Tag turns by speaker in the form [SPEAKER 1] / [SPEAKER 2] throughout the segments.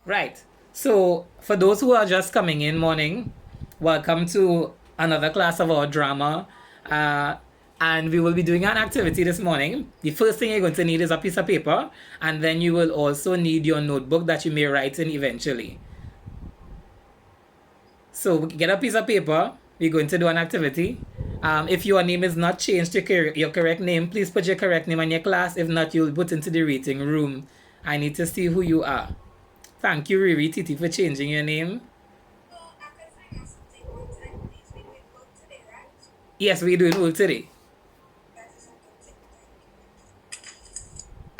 [SPEAKER 1] Right. So, for those who are just coming in, morning, welcome to another class of our drama. Uh, and we will be doing an activity this morning. The first thing you're going to need is a piece of paper, and then you will also need your notebook that you may write in eventually. So, get a piece of paper. We're going to do an activity. If your name is not changed to your correct name, please put your correct name in your class. If not, you'll put into the reading room. I need to see who you are. Thank you, Riri Titi, for changing your name. Yes, we're doing work today.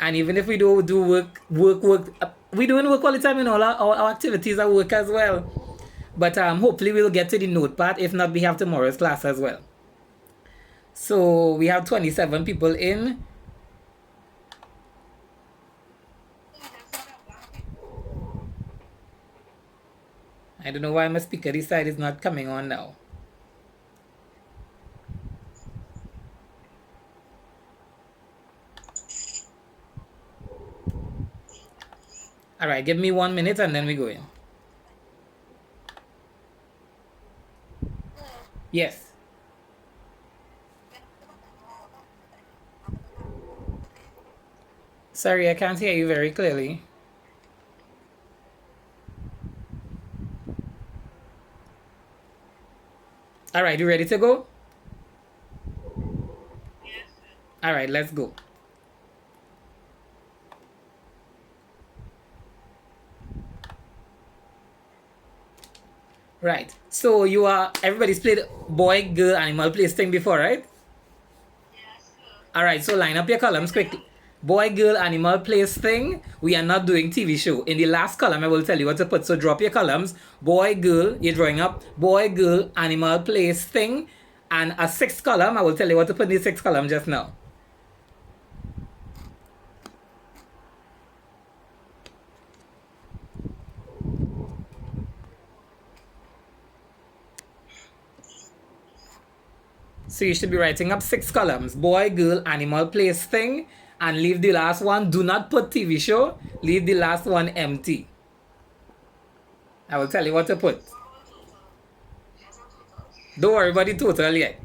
[SPEAKER 1] And even if we do work, we're doing work all the time in all our activities at work as well. But hopefully we'll get to the note part. If not, we have tomorrow's class as well. So we have 27 people in. I don't know why my speaker this side is not coming on now. All right, give me 1 minute and then we go in. Yes. Sorry, I can't hear you very clearly. All right, you ready to go? Yes. All right, let's go. Right. So everybody's played boy, girl, animal, place thing before, right? Yes, sir. All right, so line up your columns quickly. Boy, girl, animal, place thing. We are not doing TV show. In the last column, I will tell you what to put. So drop your columns. Boy, girl, you're drawing up. Boy, girl, animal, place thing. And a sixth column, I will tell you what to put in the sixth column just now. So you should be writing up 6 columns. Boy, girl, animal, place, thing. And leave the last one. Do not put TV show. Leave the last one empty. I will tell you what to put. Don't worry about the total yet.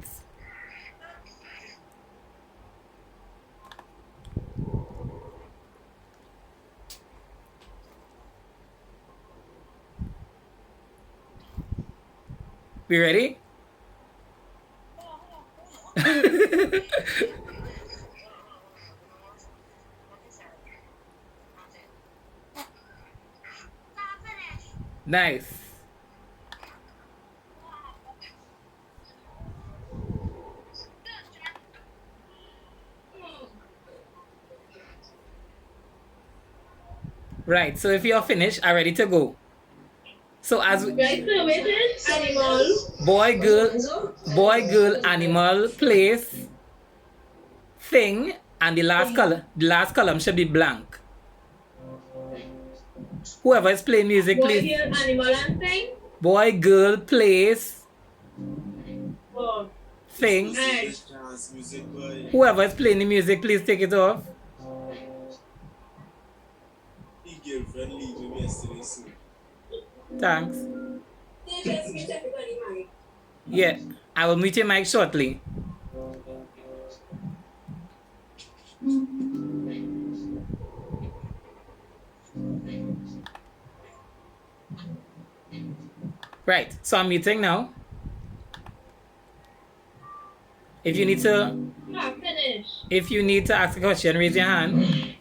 [SPEAKER 1] We ready? Nice. Right, so if you're finished, are ready to go. So as
[SPEAKER 2] Animal.
[SPEAKER 1] boy, girl, animal, place, thing, and the last column should be blank. Whoever is playing music,
[SPEAKER 2] Boy,
[SPEAKER 1] please.
[SPEAKER 2] girl, animal, and thing.
[SPEAKER 1] Boy, girl, place, thing. Whoever is playing the music, please take it off. Thanks. Yeah, I will mute your mic shortly. Right, so I'm muting now. If you need to ask a question, raise your hand.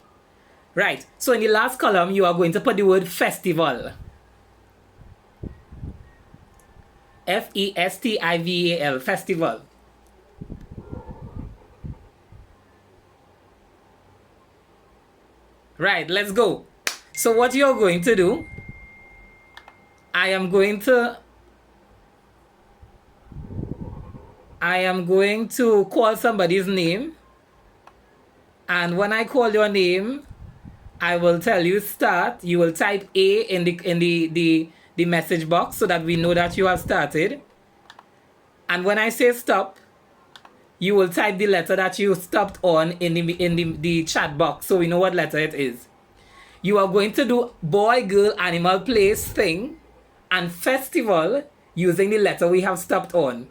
[SPEAKER 1] Right, so in the last column, you are going to put the word festival. Festival, festival. Right, let's go. So what you're going to do, I am going to call somebody's name. And when I call your name, I will tell you start. You will type A in the message box so that we know that you have started. And when I say stop, you will type the letter that you stopped on in the chat box so we know what letter it is. You are going to do boy, girl, animal, place, thing, and festival using the letter we have stopped on.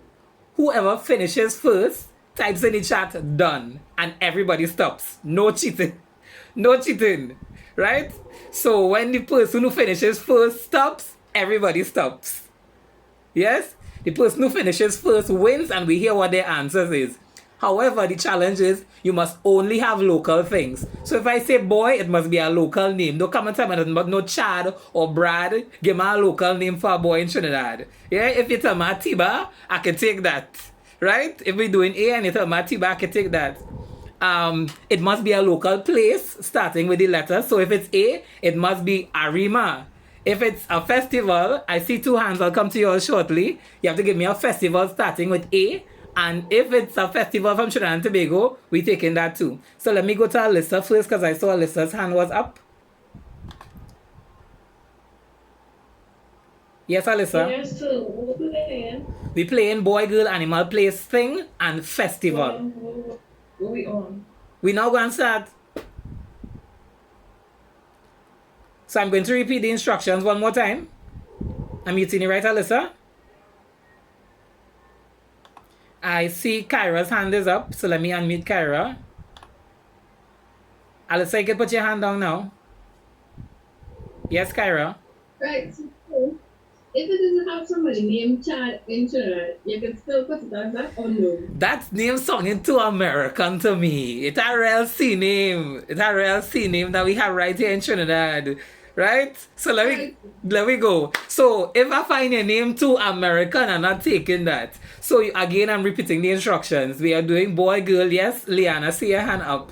[SPEAKER 1] Whoever finishes first types in the chat done, and everybody stops. No cheating. No cheating. Right? So when the person who finishes first stops, everybody stops. Yes? The person who finishes first wins, and we hear what their answers is. However, the challenge is you must only have local things. So if I say boy, it must be a local name. Don't come and tell me nothing but no Chad or Brad. Give me a local name for a boy in Trinidad. Yeah, if you tell me Tiba, I can take that. Right? If we're doing A and you tell me Tiba, I can take that. It must be a local place starting with the letter. So if it's A, it must be Arima. If it's a festival, I see two hands, I'll come to you all shortly. You have to give me a festival starting with A. And if it's a festival from Trinidad and Tobago, we're taking that too. So let me go to Alyssa first because I saw Alyssa's hand was up. Yes, Alyssa?
[SPEAKER 2] Yes, so what we playing?
[SPEAKER 1] We're playing boy, girl, animal, place, thing, and festival.
[SPEAKER 2] What we on?
[SPEAKER 1] We now going to start. So I'm going to repeat the instructions one more time. I'm muting you right, Alyssa? I see Kyra's hand is up, so let me unmute Kyra. Alyssa, you can put your hand down now. Yes, Kyra?
[SPEAKER 2] Right, so if it doesn't have somebody named Chad in Trinidad, you can still put it as that or no?
[SPEAKER 1] That name sounding too American to me. It's a real C name. It's a real C name that we have right here in Trinidad. Right? So let me go. So if I find your name too American, I'm not taking that. So again, I'm repeating the instructions. We are doing boy, girl. Yes, Liana, see your hand up.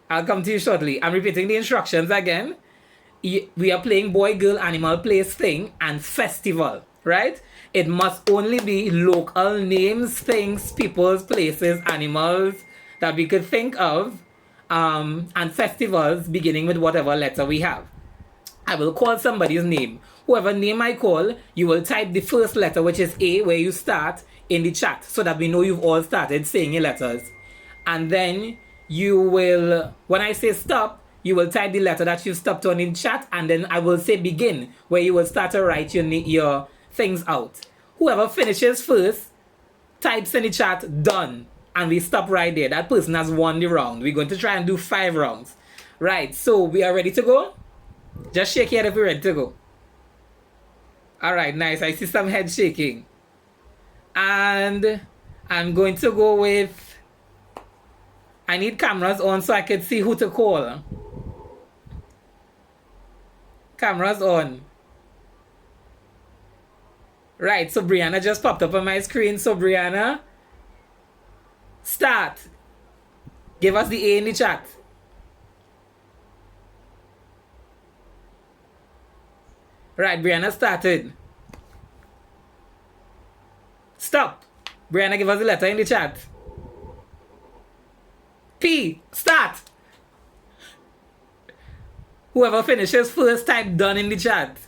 [SPEAKER 1] I'll come to you shortly. I'm repeating the instructions again. We are playing boy, girl, animal, place, thing, and festival. Right? It must only be local names, things, peoples, places, animals that we could think of. And festivals beginning with whatever letter we have. I will call somebody's name. Whoever name I call, you will type the first letter, which is A, where you start, in the chat so that we know you've all started saying your letters. And then you will, when I say stop, you will type the letter that you stopped on in chat, and then I will say begin, where you will start to write your things out. Whoever finishes first types in the chat done. And we stop right there. That person has won the round. We're going to try and do 5 rounds. Right, so we are ready to go? Just shake your head if you're ready to go. Alright, nice. I see some head shaking. And I'm going to go with... I need cameras on so I can see who to call. Cameras on. Right, so Brianna just popped up on my screen. So Brianna... Start. Give us the A in the chat. Right, Brianna started. Stop. Brianna, give us the letter in the chat. P. Start. Whoever finishes first, type done in the chat.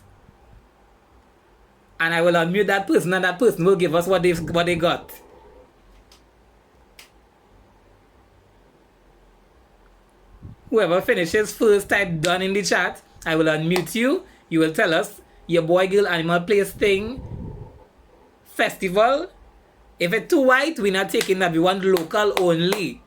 [SPEAKER 1] And I will unmute that person, and that person will give us what they got. Whoever finishes first, type done in the chat. I will unmute you. You will tell us your boy, girl, animal, place, thing, festival. If it's too white, we're not taking that. We want local only.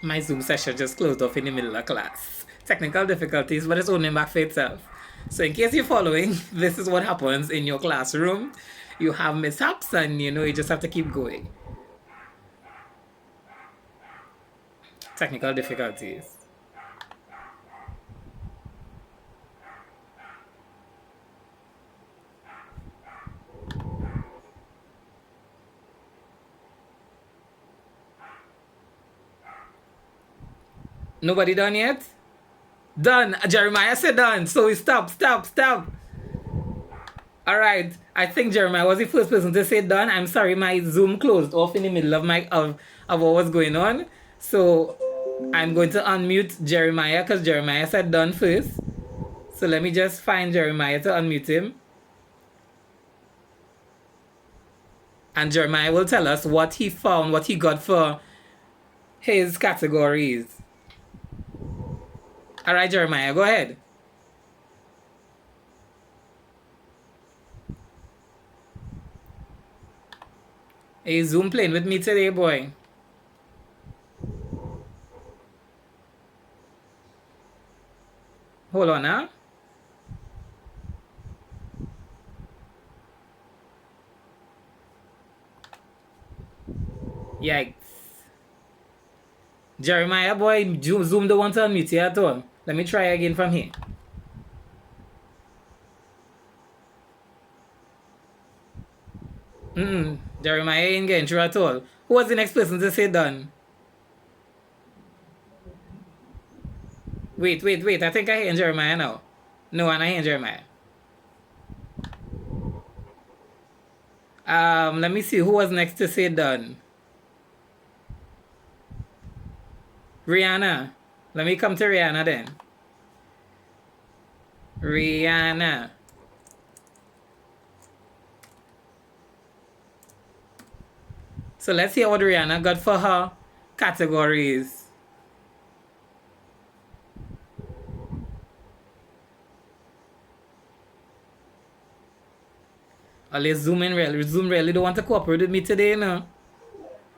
[SPEAKER 1] My Zoom session just closed off in the middle of class. Technical difficulties, but it's only back for itself. So in case you're following, this is what happens in your classroom. You have mishaps and you just have to keep going. Technical difficulties. Nobody done yet? Done. Jeremiah said done. So we stop. All right. I think Jeremiah was the first person to say done. I'm sorry, my Zoom closed off in the middle of of what was going on. So I'm going to unmute Jeremiah because Jeremiah said done first. So let me just find Jeremiah to unmute him. And Jeremiah will tell us what he found, what he got for his categories. All right, Jeremiah, go ahead. Hey, Zoom playing with me today, boy. Hold on, huh? Yikes. Jeremiah, boy, Zoom don't want to unmute you at all. Let me try again from here. Jeremiah ain't getting through at all. Who was the next person to say done? Wait. I think I hear Jeremiah now. No, and I hear Jeremiah. Let me see who was next to say done. Rihanna. Let me come to Rihanna then. Rihanna. So let's hear what Rihanna got for her categories. Oh, let's zoom in really. Zoom really don't want to cooperate with me today, no?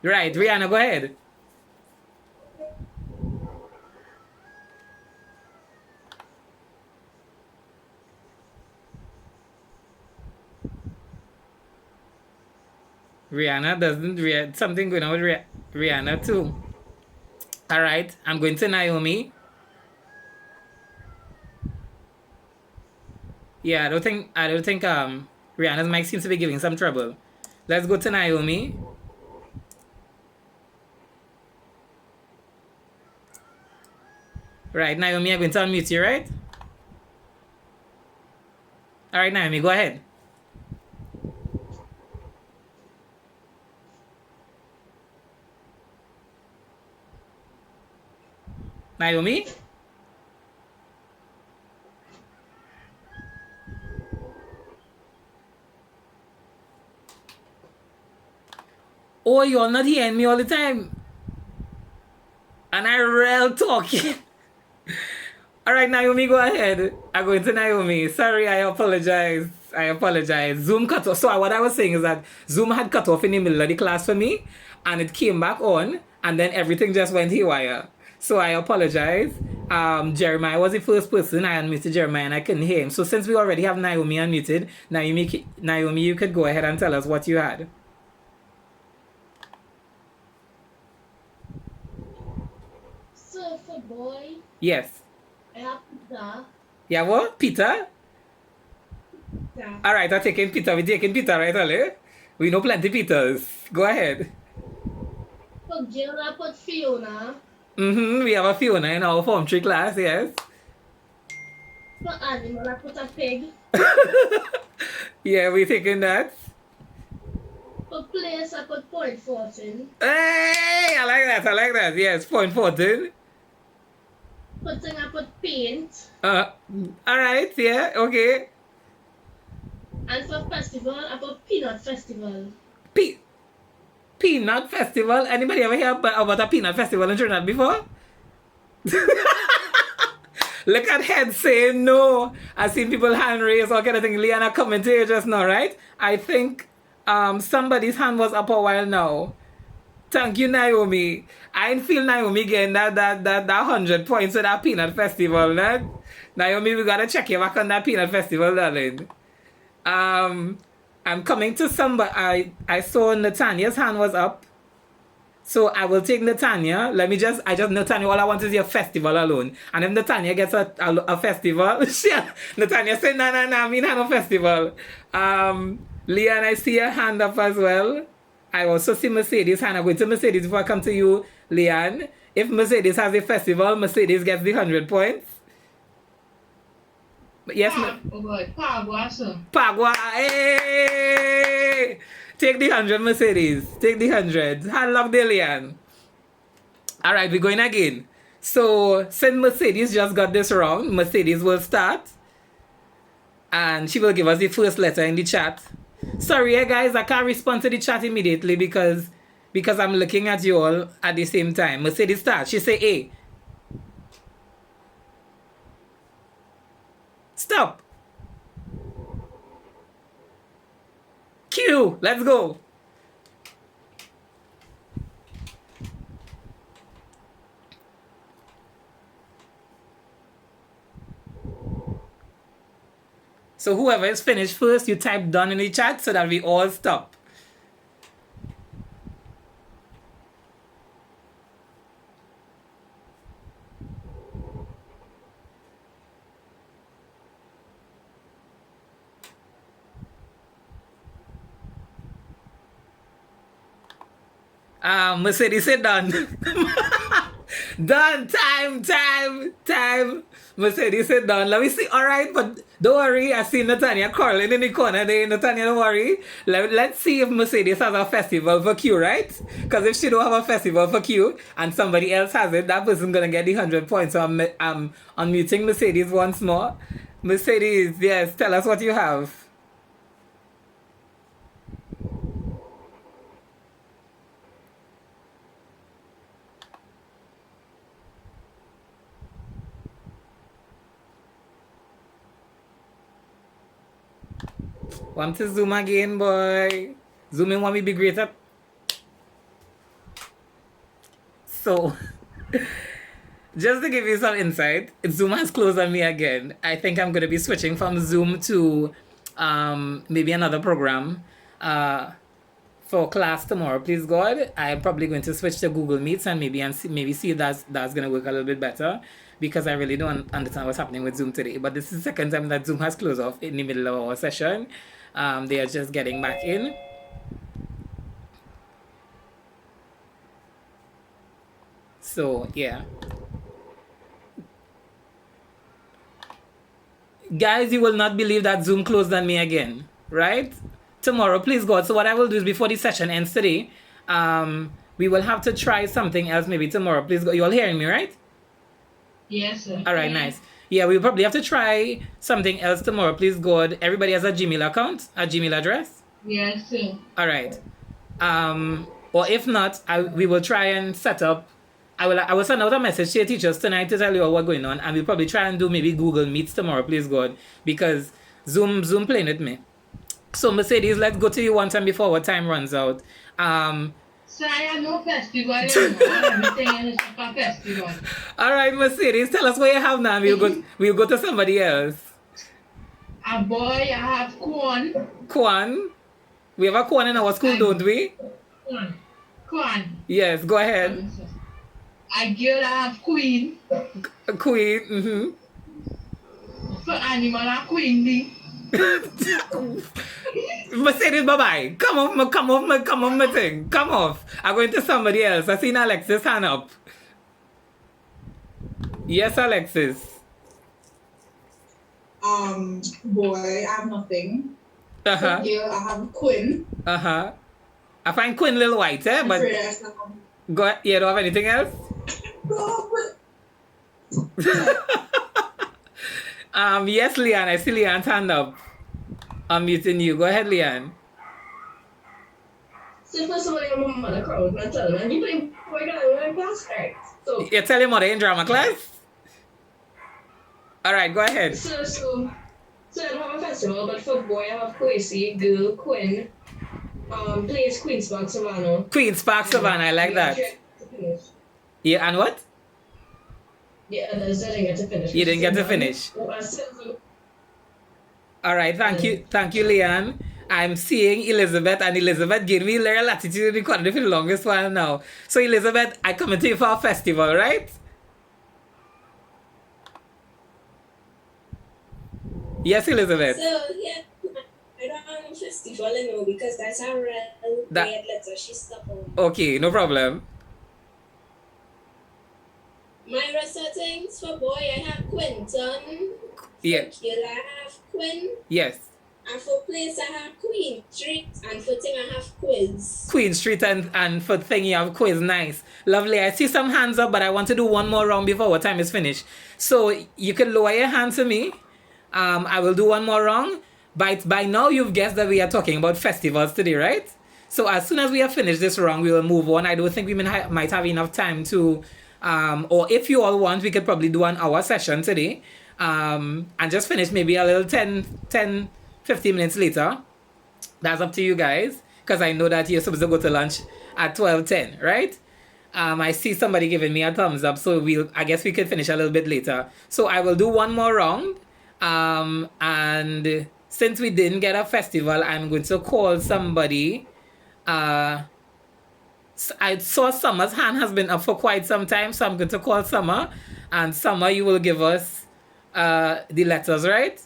[SPEAKER 1] Right, Rihanna, go ahead. Rihanna doesn't something going on with Rihanna too. All right, I'm going to Naomi. Yeah, I don't think Rihanna's mic seems to be giving some trouble. Let's go to Naomi. Right, Naomi, I'm going to unmute you, right? All right, Naomi, go ahead. Naomi? Oh, you're not hearing me all the time. And I real talking. All right, Naomi, go ahead. I'm going to Naomi. Sorry, I apologize. Zoom cut off. So what I was saying is that Zoom had cut off in the middle of the class for me, and it came back on, and then everything just went haywire. So I apologize. Jeremiah was the first person. I unmuted Jeremiah, and I couldn't hear him. So since we already have Naomi unmuted, Naomi, you could go ahead and tell us what you had.
[SPEAKER 3] So for boy,
[SPEAKER 1] Yes.
[SPEAKER 3] I have pizza.
[SPEAKER 1] Yeah, what? Peter?
[SPEAKER 2] Yeah.
[SPEAKER 1] All right, I'm taking Peter. We're taking Peter, right, Ale? We know plenty Peters. Go ahead.
[SPEAKER 3] For Jill, I put Fiona.
[SPEAKER 1] We have a Fiona in our Form 3 class, yes.
[SPEAKER 3] For animal, I put a pig.
[SPEAKER 1] Yeah, we're taking that.
[SPEAKER 3] For place, I put point 14.
[SPEAKER 1] Hey, I like that. Yes, point 14.
[SPEAKER 3] For thing, I put paint.
[SPEAKER 1] All right, yeah, okay.
[SPEAKER 3] And for festival, I put peanut festival.
[SPEAKER 1] Peanut festival? Anybody ever hear about a peanut festival in Trinidad before? Look at head saying no. I've seen people hand raise, all kind of thing. Liana coming to you just now, right? I think somebody's hand was up a while now. Thank you, Naomi. I didn't feel Naomi getting that 100 points with that peanut festival, right? Naomi, we gotta check you back on that peanut festival, darling. I'm coming to somebody. I saw Nathania's hand was up. So I will take Natanya. I just Natanya, all I want is your festival alone. And if Natanya gets a festival, Natanya said, nah, I mean, have a festival. Leon, I see your hand up as well. I also see Mercedes' hand. I'm going to Mercedes before I come to you, Leon. If Mercedes has a festival, Mercedes gets the 100 points. Yes,
[SPEAKER 4] Oh boy, Pagua, sir.
[SPEAKER 1] Pagua. Hey! Take the 100, Mercedes. Take the 100. Hand lock Delian. All right, we're going again. So, since Mercedes just got this wrong, Mercedes will start. And she will give us the first letter in the chat. Sorry, guys, I can't respond to the chat immediately because I'm looking at you all at the same time. Mercedes starts. She say A. Stop. Q. Let's go. So whoever is finished first, you type done in the chat so that we all stop. Mercedes said done. Done. Time. Mercedes said done. Let me see. All right, but don't worry. I see Natanya curling in the corner there. Natanya, don't worry. Let's see if Mercedes has a festival for Q, right? Because if she don't have a festival for Q and somebody else has it, that person's going to get the 100 points. So I'm unmuting Mercedes once more. Mercedes, yes, tell us what you have. Want to zoom again, boy? Zooming want me be greater. So, just to give you some insight, Zoom has closed on me again. I think I'm going to be switching from Zoom to maybe another program for class tomorrow. Please God, I'm probably going to switch to Google Meets and maybe see if that's going to work a little bit better, because I really don't understand what's happening with Zoom today. But this is the second time that Zoom has closed off in the middle of our session. They are just getting back in. So, yeah. Guys, you will not believe that Zoom closed on me again, right? Tomorrow, please God. So what I will do is before the session ends today, we will have to try something else maybe tomorrow. Please God. You all hearing me, right?
[SPEAKER 4] Yes, sir.
[SPEAKER 1] All right, nice. Yeah, we'll probably have to try something else tomorrow. Please God. Everybody has a Gmail account, a Gmail address?
[SPEAKER 4] Yes, sir.
[SPEAKER 1] All right. Or if not, we will try and set up. I will send out a message to your teachers tonight to tell you all what's going on, and we'll probably try and do maybe Google Meets tomorrow, please God, because Zoom playing with me. So Mercedes, let's go to you one time before our time runs out.
[SPEAKER 4] So I have no festival anymore. Everything is a festival.
[SPEAKER 1] All right, Mercedes, tell us what you have now. We'll go to somebody else.
[SPEAKER 4] A boy, I have corn.
[SPEAKER 1] Corn. We have a corn in our school, don't we?
[SPEAKER 4] Corn.
[SPEAKER 1] Yes, go ahead.
[SPEAKER 4] A girl, I have queen.
[SPEAKER 1] Queen. Mm-hmm.
[SPEAKER 4] For animal, a queen bee.
[SPEAKER 1] Mercedes, bye-bye. Come off my thing. Come off. I'm going to somebody else. I seen Alexis hand up. Yes, Alexis.
[SPEAKER 5] Boy, I have nothing.
[SPEAKER 1] Uh-huh.
[SPEAKER 5] Girl, I have Quinn.
[SPEAKER 1] Uh-huh. I find Quinn Little White, eh? But go ahead. You don't have anything else? Yes, Leanne. I see Leanne's hand up. I'm muting you. Go ahead, Leanne.
[SPEAKER 3] So first of all, your mom and crowd and tell them, and you play boy girl in class, right? So
[SPEAKER 1] You tell your mother in drama class? All right, go ahead.
[SPEAKER 3] So I don't have a festival, but for boy I have Kwesi, girl Quinn, plays Queen's Park Savannah.
[SPEAKER 1] Queen's Park Savannah. I like that. Yeah, and what?
[SPEAKER 3] Yeah, others I didn't get to finish.
[SPEAKER 1] You didn't get to finish. All right, thank you, Leanne. I'm seeing Elizabeth, and Elizabeth gave me a little latitude in the corner for the longest while now. So Elizabeth, I come to you for a festival, right? Yes, Elizabeth.
[SPEAKER 6] So yeah, I don't have a festival anymore because that's a real weird letter. She's stuck home.
[SPEAKER 1] Okay, no problem.
[SPEAKER 6] My rest of things for boy, I have Quinton.
[SPEAKER 1] Yeah.
[SPEAKER 6] Kill I have Queen.
[SPEAKER 1] Yes.
[SPEAKER 6] And for place I have Queen Street. And for thing I have Quiz.
[SPEAKER 1] Queen Street and for thing you have quiz. Nice. Lovely. I see some hands up, but I want to do one more round before our time is finished. So you can lower your hand to me. I will do one more round. By now you've guessed that we are talking about festivals today, right? So as soon as we have finished this round, we will move on. I don't think we might have enough time to, or if you all want, we could probably do an hour session today. And just finish maybe a little 10, 15 minutes later. That's up to you guys, because I know that you're supposed to go to lunch at 12:10, right? I see somebody giving me a thumbs up, so I guess we could finish a little bit later. So I will do one more round. And since we didn't get a festival, I'm going to call somebody. I saw Summer's hand has been up for quite some time, so I'm going to call Summer. And Summer, you will give us the letters, right?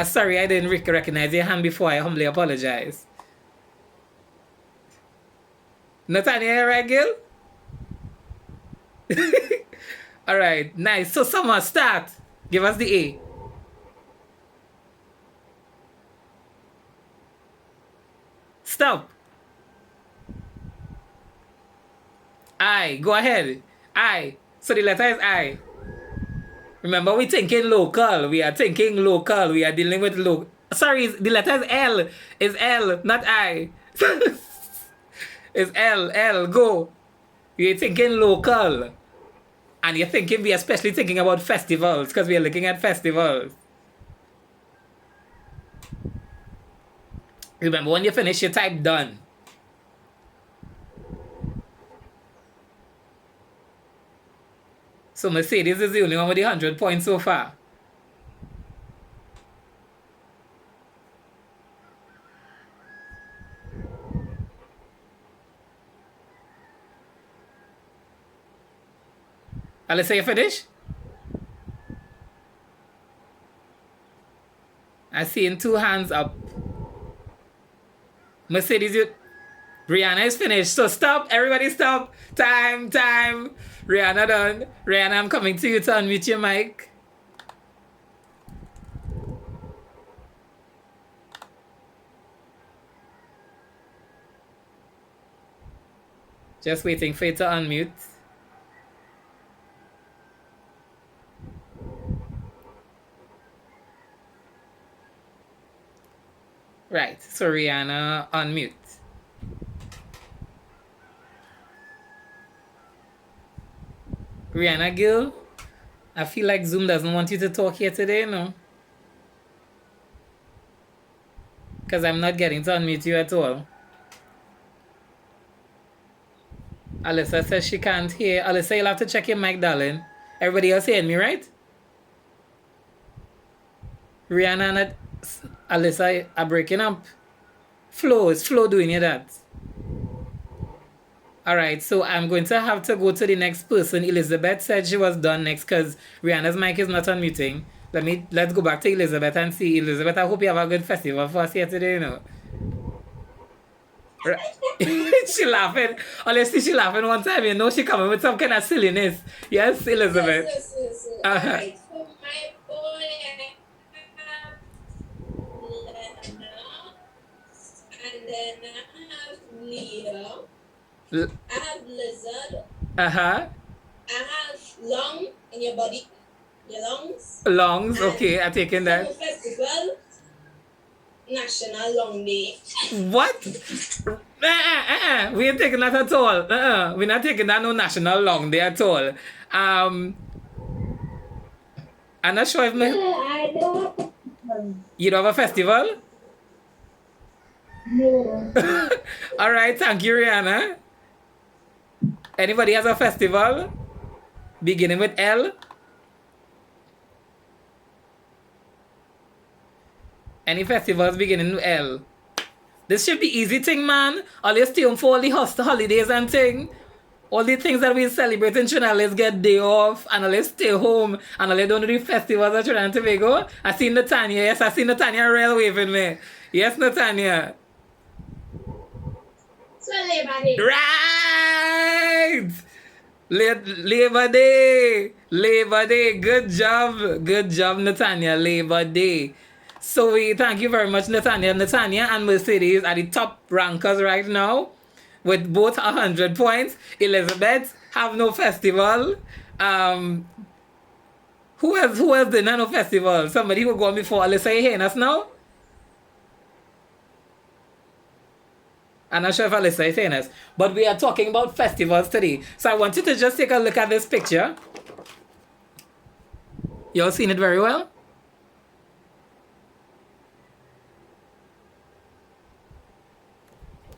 [SPEAKER 1] Sorry, I didn't recognize your hand before. I humbly apologize. Nathaniel, right, Gil? All right, nice. So Summer, start. Give us the A. Stop. I. Go ahead. I. So the letter is I. Remember, we're thinking local. We are thinking local. We are dealing with local. Sorry, the letter is L. It's L, not I. It's L. L. Go. You're thinking local. And you're thinking, we're especially thinking about festivals, because we are looking at festivals. Remember, when you finish, you type done. So Mercedes is the only one with the 100 points so far. Alyssa, you finish? I see in 2 hands up. Mercedes, Rihanna is finished. So stop. Everybody stop. Time. Rihanna done. Rihanna, I'm coming to you to unmute your mic. Just waiting for you to unmute. Right. So Rihanna, unmute. Rihanna Gill, I feel like Zoom doesn't want you to talk here today, no? Because I'm not getting to unmute you at all. Alyssa says she can't hear. Alyssa, you'll have to check your mic, darling. Everybody else hearing me, right? Rihanna and Alyssa are breaking up. Is Flo doing you that? Alright, so I'm going to have to go to the next person. Elizabeth said she was done next because Rihanna's mic is not unmuting. Let's go back to Elizabeth and see. Elizabeth, I hope you have a good festival for us here today, you know. She laughing. Honestly, she laughing one time, you know, she coming with some kind of silliness. Yes, Elizabeth?
[SPEAKER 6] Yes.
[SPEAKER 1] Uh-huh.
[SPEAKER 6] Alright, so my boy, and then I have Leo. I have lizard.
[SPEAKER 1] Uh-huh.
[SPEAKER 6] I have lung in your body. Your lungs.
[SPEAKER 1] Lungs, okay, I'm taking that.
[SPEAKER 6] Summer festival. National Long Day.
[SPEAKER 1] What? We ain't taking that at all. We're not taking that no National Long Day at all. I'm not sure if
[SPEAKER 6] I don't.
[SPEAKER 1] you don't have a festival?
[SPEAKER 6] No.
[SPEAKER 1] All right, thank you, Rihanna. Anybody has a festival beginning with L? Any festivals beginning with L? This should be easy thing, man. All you stay home for all the holidays and thing. All the things that we celebrate in Trinidad, let's get day off and let's stay home and let's don't do the festivals at Trinidad and Tobago. I see Natanya. Yes, I see Natanya real waving me. Yes, Natanya.
[SPEAKER 6] So, everybody.
[SPEAKER 1] Right! Labor Day. Labor Day. Good job. Good job, Natanya. Labor Day. So we thank you very much, Natanya. Natanya and Mercedes are the top rankers right now with both 100 points. Elizabeth have no festival. Who else did not no festival? Somebody who gone before Alyssa, you hearing us now? I'm not sure if Alyssa is saying this, but we are talking about festivals today. So I want you to just take a look at this picture. You all seen it very well?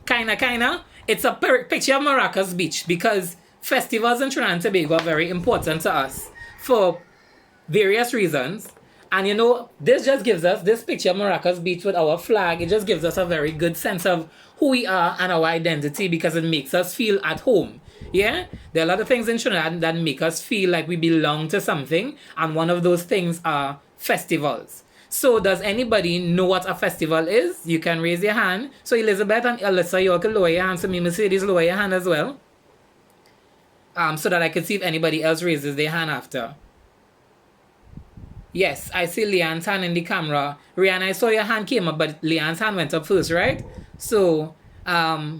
[SPEAKER 1] Kinda. It's a picture of Maracas Beach because festivals in Trinidad and Tobago are very important to us for various reasons. And you know, this just gives us, this picture of Maracas Beach with our flag, it just gives us a very good sense of who we are and our identity because it makes us feel at home. Yeah? There are a lot of things in Trinidad that make us feel like we belong to something, and one of those things are festivals. So does anybody know what a festival is? You can raise your hand. So Elizabeth and Alyssa, you all can lower your hands. So me, Mercedes, lower your hand as well. So that I can see if anybody else raises their hand after. Yes, I see Leanne's hand in the camera. Rihanna, I saw your hand came up, but Leanne's hand went up first, right? So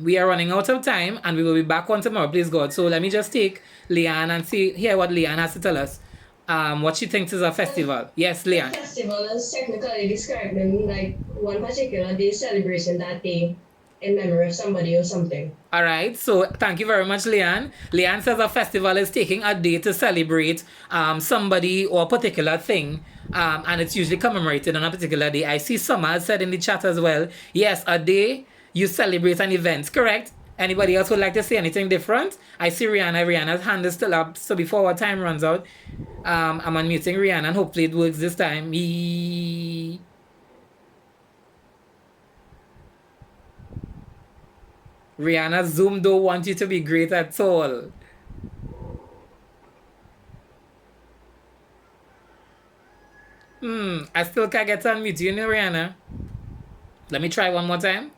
[SPEAKER 1] we are running out of time, and we will be back on tomorrow, please God. So let me just take Leanne and hear what Leanne has to tell us. What she thinks is a festival. Yes, Leanne.
[SPEAKER 3] Festival is technically describing like one particular day celebration that day in memory of somebody or something.
[SPEAKER 1] All right, so thank you very much, Leanne. Leanne says a festival is taking a day to celebrate somebody or a particular thing, and it's usually commemorated on a particular day. I see Summer has said in the chat as well, yes, a day you celebrate an event, correct? Anybody else would like to say anything different? I see Rihanna. Rihanna's hand is still up, so before our time runs out, I'm unmuting Rihanna, and hopefully it works this time. Rihanna, Zoom don't want you to be great at all. I still can't get to unmute you, Rihanna. Let me try one more time.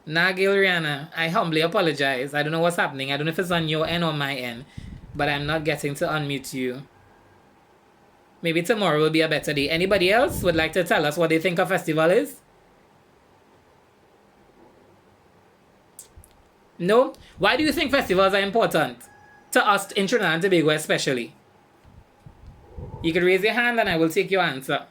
[SPEAKER 1] Nah, Gail, Rihanna, I humbly apologize. I don't know what's happening. I don't know if it's on your end or my end, but I'm not getting to unmute you. Maybe tomorrow will be a better day. Anybody else would like to tell us what they think a festival is? No? Why do you think festivals are important? To us in Trinidad and Tobago especially. You can raise your hand and I will take your answer.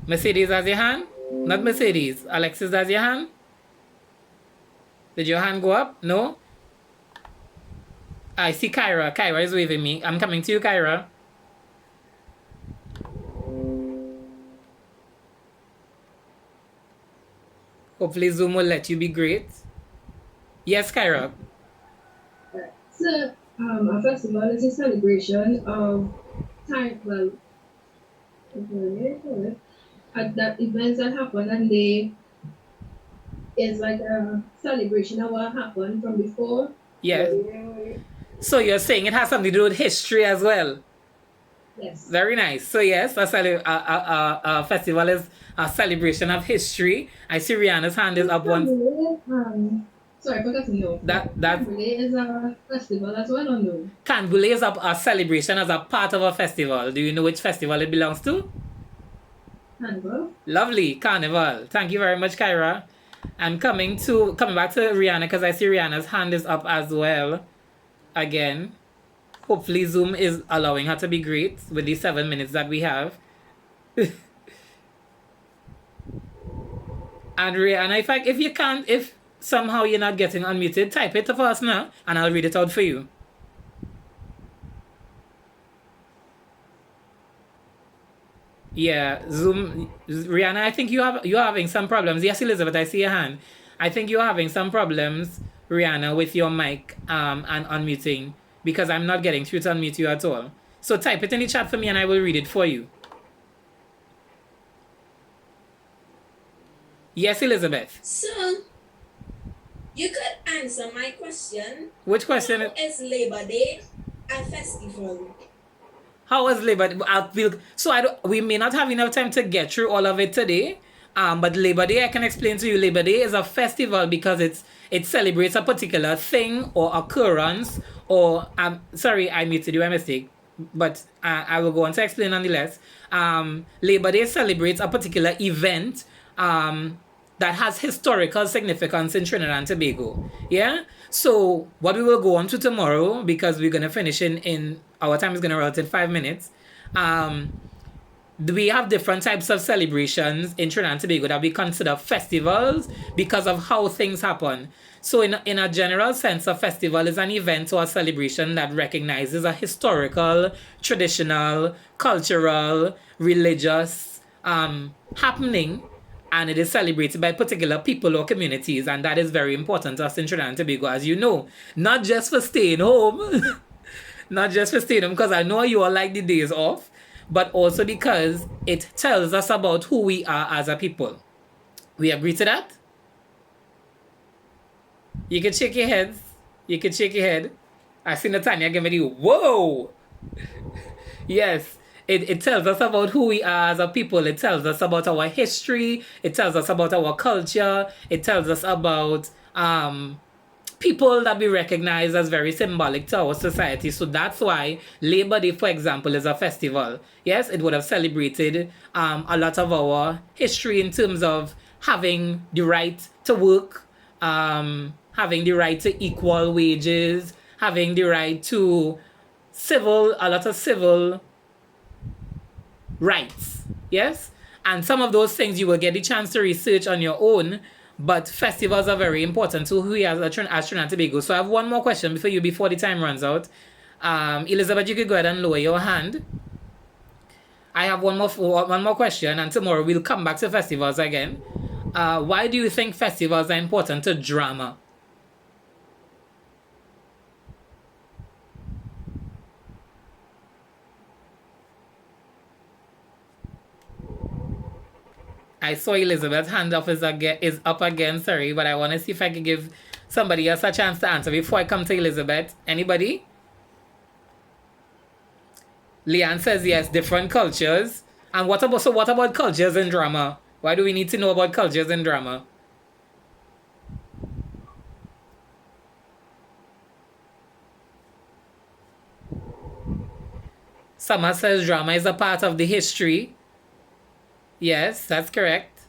[SPEAKER 1] Mercedes has your hand? Not Mercedes. Alexis has your hand? Did your hand go up? No? I see Kyra. Kyra is waving me. I'm coming to you, Kyra. Hopefully Zoom will let you be great. Yes, Kyra.
[SPEAKER 2] So, a festival is a celebration of time, well, that events that happen and they is like a celebration of what happened from before.
[SPEAKER 1] Yes. So you're saying it has something to do with history as well?
[SPEAKER 2] Yes.
[SPEAKER 1] Very nice. So yes, a festival is a celebration of history. I see Rihanna's hand is up once.
[SPEAKER 2] Sorry, I forgot to know.
[SPEAKER 1] That
[SPEAKER 2] Canbule is a festival as well, or no?
[SPEAKER 1] Canbule is a celebration as a part of a festival. Do you know which festival it belongs to?
[SPEAKER 2] Carnival.
[SPEAKER 1] Lovely, Carnival. Thank you very much, Kyra. I'm coming back to Rihanna because I see Rihanna's hand is up as well. Again. Hopefully Zoom is allowing her to be great with the 7 minutes that we have. And Rihanna, if somehow you're not getting unmuted, type it for us now and I'll read it out for you. Yeah, Zoom, Rihanna, I think you're having some problems. Yes, Elizabeth, I see your hand. I think you're having some problems, Rihanna, with your mic and unmuting because I'm not getting through to unmute you at all. So type it in the chat for me and I will read it for you. Yes, Elizabeth.
[SPEAKER 6] So, you could answer my question.
[SPEAKER 1] Which question?
[SPEAKER 6] How is Labor Day A festival.
[SPEAKER 1] How was Labor Day? We may not have enough time to get through all of it today. But Labor Day, I can explain to you. Labor Day is a festival because it celebrates a particular thing or occurrence. Or sorry, I muted you. A mistake. But I will go on to explain nonetheless. Labor Day celebrates a particular event that has historical significance in Trinidad and Tobago. Yeah? So what we will go on to tomorrow, because we're going to finish in our time is going to run out in 5 minutes. We have different types of celebrations in Trinidad and Tobago that we consider festivals because of how things happen. So in a general sense, a festival is an event or a celebration that recognizes a historical, traditional, cultural, religious happening, and it is celebrated by particular people or communities, and that is very important to us in Trinidad and Tobago, as you know. Not just for staying home, not just for staying home, because I know you all like the days off, but also because it tells us about who we are as a people. We agree to that? You can shake your heads. You can shake your head. I see Natanya give me the whoa. Yes. It tells us about who we are as a people. It tells us about our history. It tells us about our culture. It tells us about people that we recognize as very symbolic to our society. So that's why Labor Day, for example, is a festival. Yes, it would have celebrated a lot of our history in terms of having the right to work, having the right to equal wages, having the right to a lot of civil rights. Yes? And some of those things you will get the chance to research on your own, but festivals are very important to who we are as Trinidad and Tobago. So I have one more question before the time runs out. Elizabeth, you could go ahead and lower your hand. I have one more question, and tomorrow we'll come back to festivals again. Why do you think festivals are important to drama? I saw Elizabeth's hand up is up again, sorry, but I want to see if I can give somebody else a chance to answer before I come to Elizabeth. Anybody? Leanne says yes, different cultures. And what about cultures in drama? Why do we need to know about cultures in drama? Summer says drama is a part of the history. Yes, that's correct.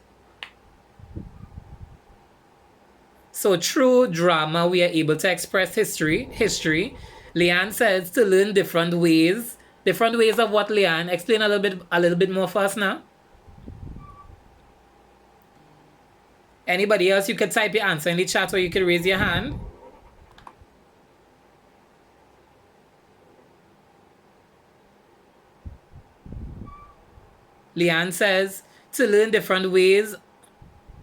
[SPEAKER 1] So through drama, we are able to express history. Leanne says to learn different ways. Different ways of what, Leanne? Explain a little bit more for us now. Anybody else, you could type your answer in the chat or you could raise your hand. Leanne says to learn different ways.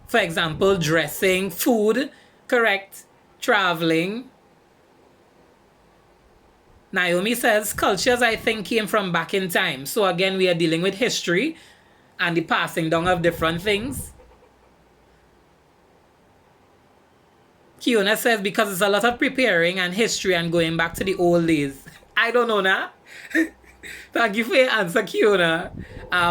[SPEAKER 1] For example, dressing, food, correct, traveling. Naomi says cultures, I think, came from back in time. So again, we are dealing with history and the passing down of different things. Kiona says because it's a lot of preparing and history and going back to the old days. I don't know now. Thank you for your answer, Kiona.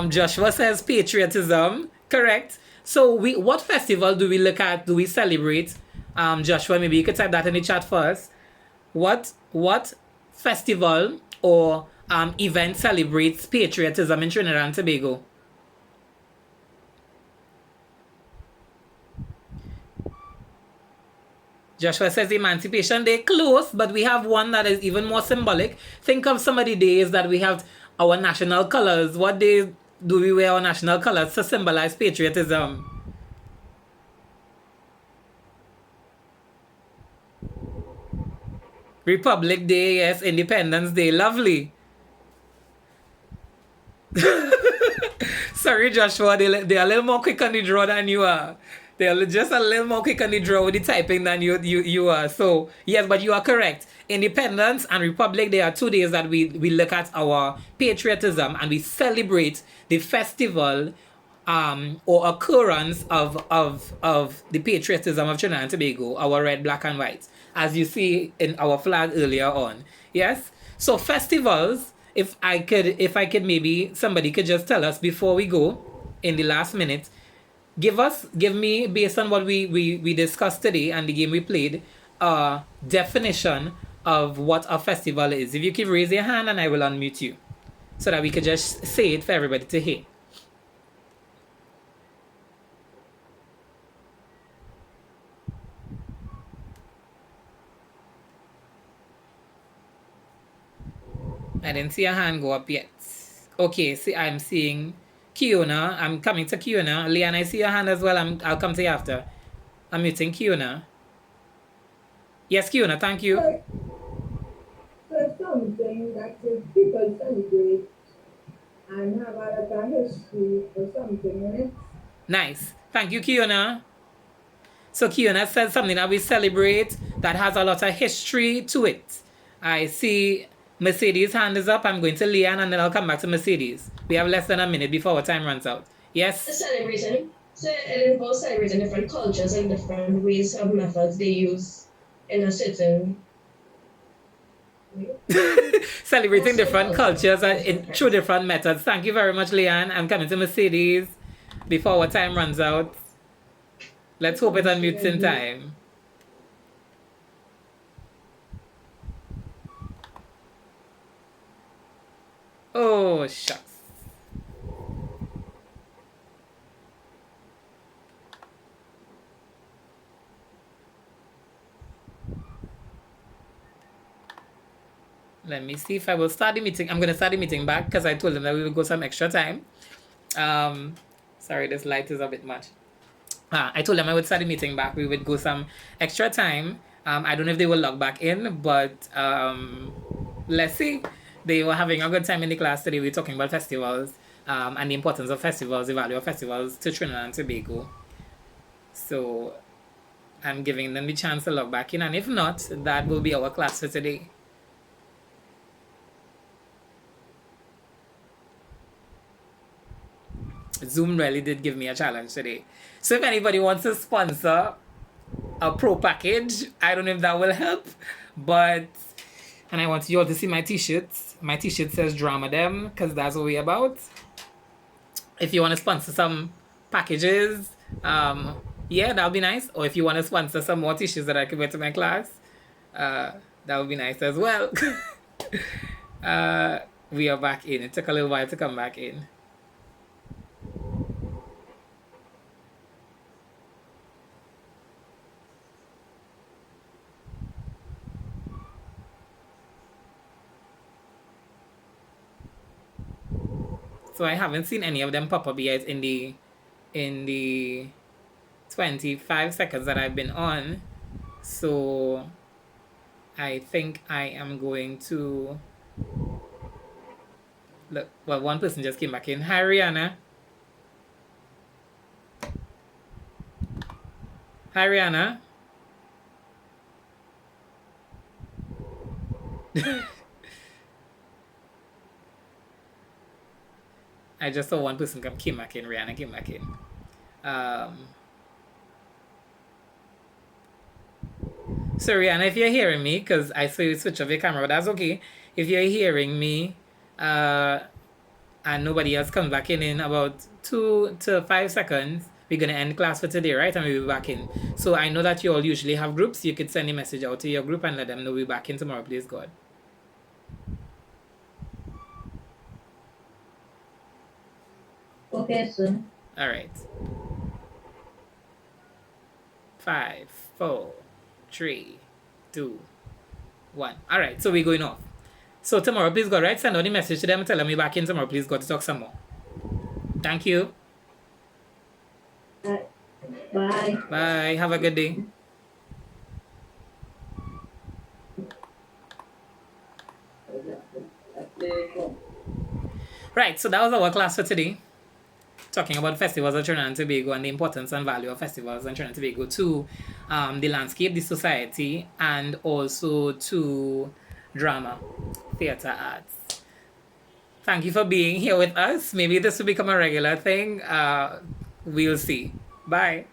[SPEAKER 1] Joshua says patriotism. Correct. So what festival do we look at? Do we celebrate? Joshua, maybe you could type that in the chat first. What festival or event celebrates patriotism in Trinidad and Tobago? Joshua says Emancipation Day, close, but we have one that is even more symbolic. Think of some of the days that we have our national colors. What days do we wear our national colors to symbolize patriotism? Republic Day, yes. Independence Day, lovely. Sorry, Joshua, they're a little more quick on the draw than you are. They're just a little more quick on the draw with the typing than you are. So, yes, but you are correct. Independence and Republic Day are 2 days that we look at our patriotism and we celebrate the festival or occurrence of the patriotism of Trinidad and Tobago, our red, black, and white, as you see in our flag earlier on. Yes? So festivals, if I could maybe somebody could just tell us before we go in the last minute, give me based on what we discussed today and the game we played, a definition of what a festival is. If you could raise your hand and I will unmute you so that we could just say it for everybody to hear. I didn't see a hand go up yet. Okay, see, I'm seeing Kiona. I'm coming to Kiona. Leanne, I see your hand as well. I'll come to you after. I'm muting Kiona. Yes, Kiona, thank you.
[SPEAKER 2] So something that people celebrate and have a lot of history or something in it.
[SPEAKER 1] Nice. Thank you, Kiona. So Kiona said something that we celebrate that has a lot of history to it. I see Mercedes' hand is up. I'm going to Leanne and then I'll come back to Mercedes. We have less than a minute before our time runs out. Yes?
[SPEAKER 3] The celebration. So it involves celebrating different cultures and different ways of methods they use in a certain
[SPEAKER 1] Celebrating different cultures through different methods. Thank you very much, Leanne. I'm coming to Mercedes before our time runs out. Let's hope it unmutes in time. Oh, shucks. Let me see if I will start the meeting. I'm going to start the meeting back because I told them that we will go some extra time. Sorry, this light is a bit much. I told them I would start the meeting back. We would go some extra time. I don't know if they will log back in, but let's see. They were having a good time in the class today. We were talking about festivals and the importance of festivals, the value of festivals to Trinidad and Tobago. So I'm giving them the chance to log back in. And if not, that will be our class for today. Zoom really did give me a challenge today. So if anybody wants to sponsor a pro package, I don't know if that will help, but, and I want you all to see my t-shirts. My t-shirt says drama them, because that's what we're about. If you want to sponsor some packages, yeah, that would be nice. Or if you want to sponsor some more t-shirts that I could wear to my class, that would be nice as well. We are back in. It took a little while to come back in. So I haven't seen any of them pop up yet in the 25 seconds that I've been on. So I think I am going to look. Well, one person just came back in. Hi, Rihanna. Hi, Rihanna. I just saw one person came back in. Rihanna came back in. So Rihanna, if you're hearing me, because I saw you switch off your camera, but that's okay. If you're hearing me, and nobody else comes back in about 2 to 5 seconds, we're going to end class for today, right? And we'll be back in. So I know that you all usually have groups. You could send a message out to your group and let them know we'll be back in tomorrow, please God.
[SPEAKER 4] Okay, sir.
[SPEAKER 1] All right. 5, 4, 3, 2, 1. All right, so we're going off. So tomorrow, please God, right? Send out the message to them and tell them we're back in tomorrow, please God, to talk some more. Thank you.
[SPEAKER 4] Bye.
[SPEAKER 1] Bye. Have a good day. Right, so that was our class for today. Talking about festivals of Trinidad and Tobago and the importance and value of festivals in Trinidad and Tobago to the landscape, the society, and also to drama, theatre arts. Thank you for being here with us. Maybe this will become a regular thing. We'll see. Bye.